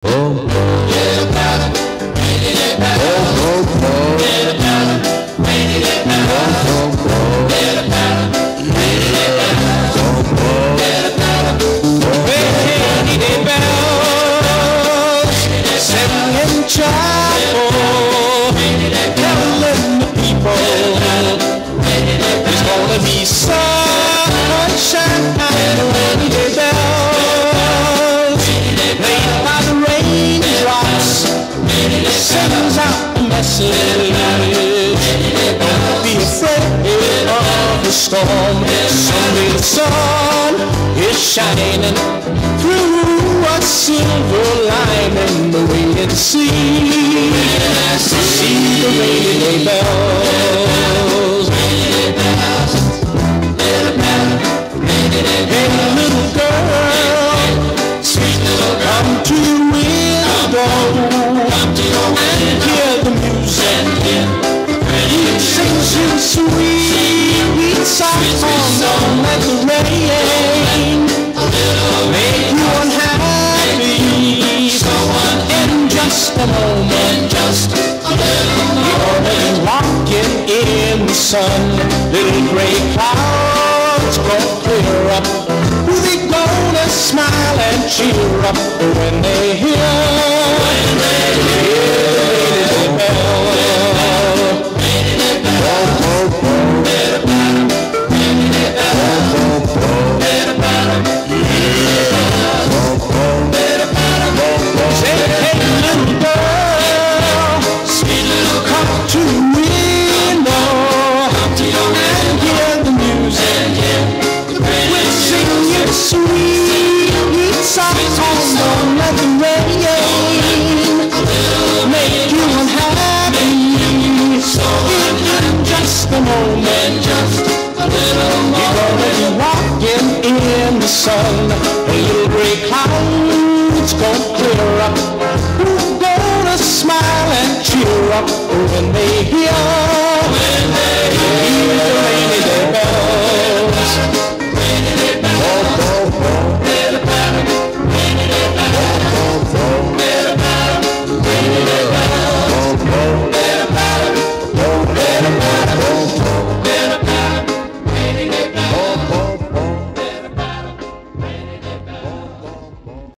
Don't be afraid of the storm. Someday the sun is shining through a silver lining. The way to see the rainy day bells. Hey little girl, come to the window and hear the music. It sings you sweet songs, don't let the rain make you unhappy. In just a moment, you're already walking in the sun. Little gray clouds gonna clear up. They're gonna smile and cheer up when they hear the bell. Sun, a little gray clouds gonna clear up.